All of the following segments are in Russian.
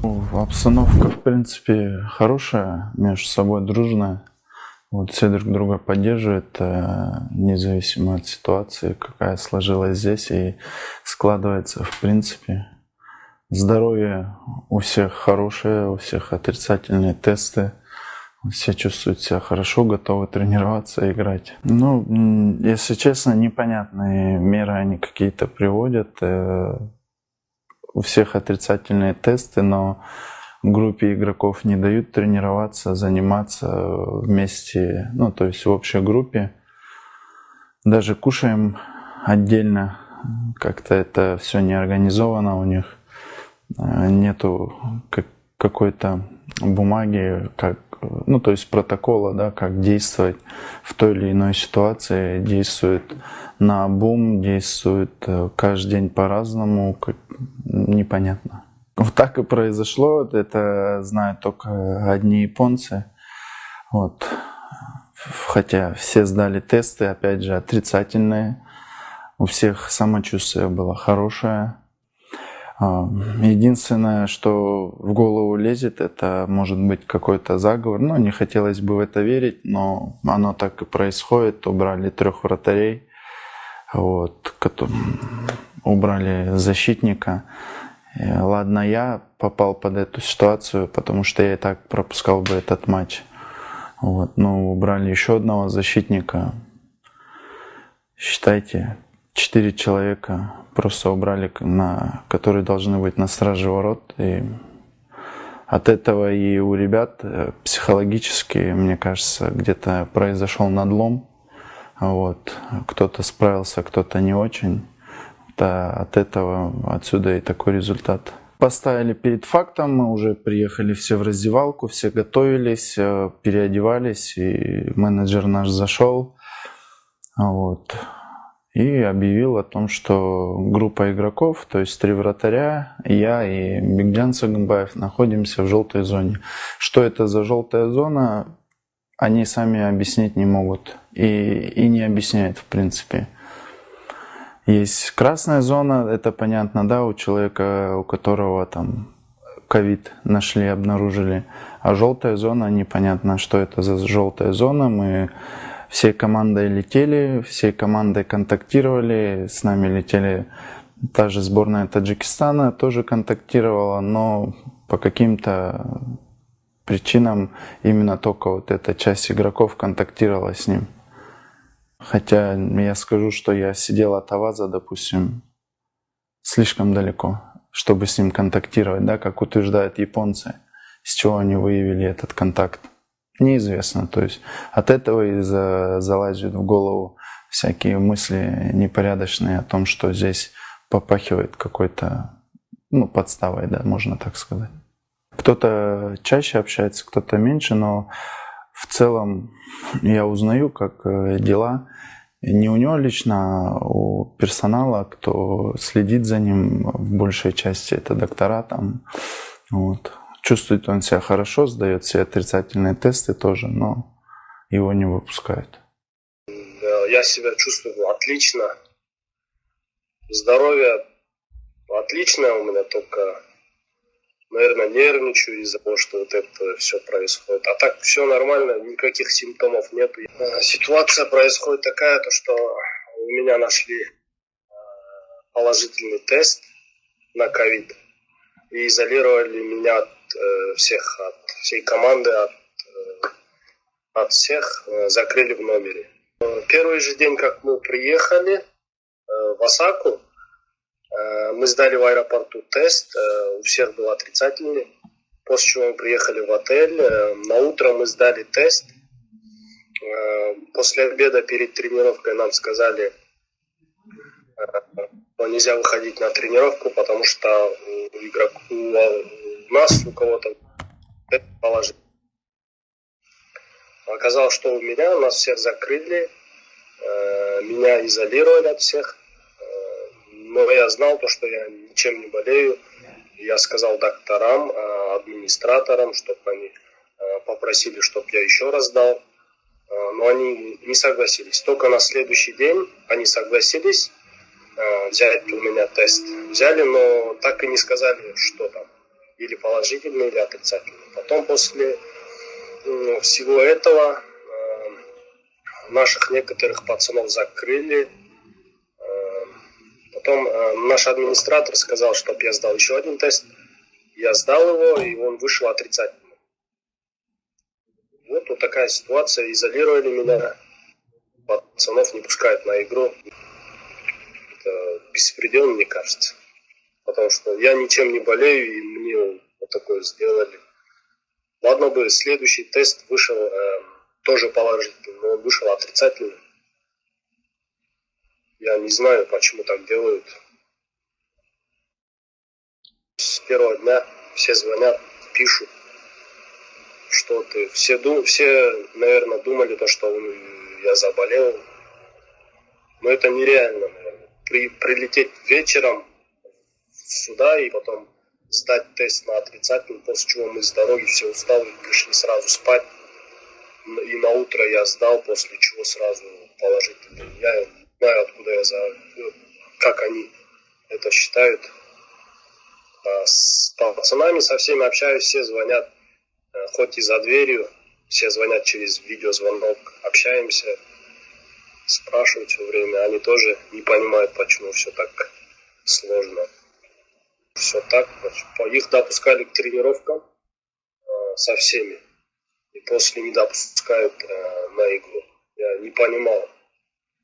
Обстановка, в принципе, хорошая, между собой дружная. Вот все друг друга поддерживают, независимо от ситуации, какая сложилась здесь, и складывается, в принципе. Здоровье у всех хорошее, у всех отрицательные тесты. Все чувствуют себя хорошо, готовы тренироваться, играть. Если честно, непонятные меры они какие-то приводят. У всех отрицательные тесты, но группе игроков не дают тренироваться, заниматься вместе, то есть в общей группе. Даже кушаем отдельно, как-то это все не организовано у них. Нету какой-то бумаги, то есть протокола, да, как действовать в той или иной ситуации. Действует наобум, действует каждый день по-разному, непонятно. Вот так и произошло, это знают только одни японцы. Вот. Хотя все сдали тесты, опять же, отрицательные. У всех самочувствие было хорошее. Единственное, что в голову лезет, это может быть какой-то заговор. Не хотелось бы в это верить, но оно так и происходит. Убрали 3 вратарей, убрали защитника. Ладно, я попал под эту ситуацию, потому что я и так пропускал бы этот матч. Убрали еще одного защитника. Считайте, 4 человека просто убрали, которые должны быть на страже ворот. И от этого и у ребят психологически, мне кажется, где-то произошел надлом. Кто-то справился, кто-то не очень. От этого отсюда и такой результат. Поставили перед фактом, мы уже приехали все в раздевалку, все готовились, переодевались, и менеджер наш зашел. И объявил о том, что группа игроков, то есть 3 вратаря, я и Бигджан Сагымбаев находимся в желтой зоне. Что это за желтая зона, они сами объяснить не могут и не объясняют в принципе. Есть красная зона, это понятно, да, у человека, у которого там ковид нашли, обнаружили. А желтая зона, непонятно, что это за желтая зона. Мы всей командой летели, всей командой контактировали, с нами летели та же сборная Таджикистана, тоже контактировала, но по каким-то причинам именно только эта часть игроков контактировала с ним. Хотя я скажу, что я сидел от Аваза, допустим, слишком далеко, чтобы с ним контактировать, да, как утверждают японцы, с чего они выявили этот контакт. Неизвестно, то есть от этого и залазят в голову всякие мысли непорядочные о том, что здесь попахивает какой-то, подставой, да, можно так сказать. Кто-то чаще общается, кто-то меньше, но в целом я узнаю, как дела. Не у него лично, а у персонала, кто следит за ним, в большей части это доктора там. Чувствует он себя хорошо, сдает все отрицательные тесты тоже, но его не выпускают. Я себя чувствую отлично. Здоровье отличное у меня, только, наверное, нервничаю из-за того, что это все происходит. А так все нормально, никаких симптомов нет. Ситуация происходит такая, что у меня нашли положительный тест на ковид и изолировали меня от всей команды, от всех, закрыли в номере. Первый же день, как мы приехали в Осаку, мы сдали в аэропорту тест, у всех был отрицательный. После чего мы приехали в отель, на утро мы сдали тест. После обеда перед тренировкой нам сказали, что нельзя выходить на тренировку, потому что у нас, у кого-то тест положительный. Оказалось, что у нас всех закрыли, меня изолировали от всех. Но я знал, что я ничем не болею. Я сказал докторам, администраторам, чтобы они попросили, чтобы я еще раз дал. Но они не согласились. Только на следующий день они согласились взять у меня тест. Взяли, но так и не сказали, что там. или положительные, или отрицательные. Потом после всего этого наших некоторых пацанов закрыли. Потом наш администратор сказал, чтобы я сдал еще один тест. Я сдал его, и он вышел отрицательным. Вот такая ситуация. Изолировали меня. Пацанов не пускают на игру. Это беспредел, мне кажется. Потому что я ничем не болею, и мне вот такое сделали. Ладно бы следующий тест вышел тоже положительный, но он вышел отрицательным. Я не знаю, почему так делают. С первого дня все звонят, пишут, что ты. Все, наверное, думали, что я заболел. Но это нереально, наверное. Прилететь вечером сюда и потом сдать тест на отрицательный, после чего мы с дороги все устали, пришли сразу спать. И на утро я сдал, после чего сразу положительный. Я не знаю, откуда как они это считают. С пацанами со всеми общаюсь, все звонят, хоть и за дверью, все звонят через видеозвонок, общаемся, спрашивают все время. Они тоже не понимают, почему все так сложно. Все так. Их допускали к тренировкам со всеми. И после не допускают на игру. Я не понимал.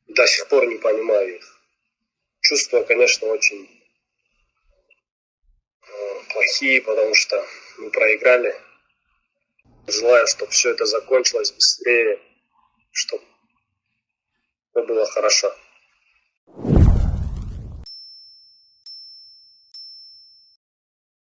До сих пор не понимаю их. Чувства, конечно, очень плохие, потому что мы проиграли. Желаю, чтобы все это закончилось быстрее, чтобы было хорошо.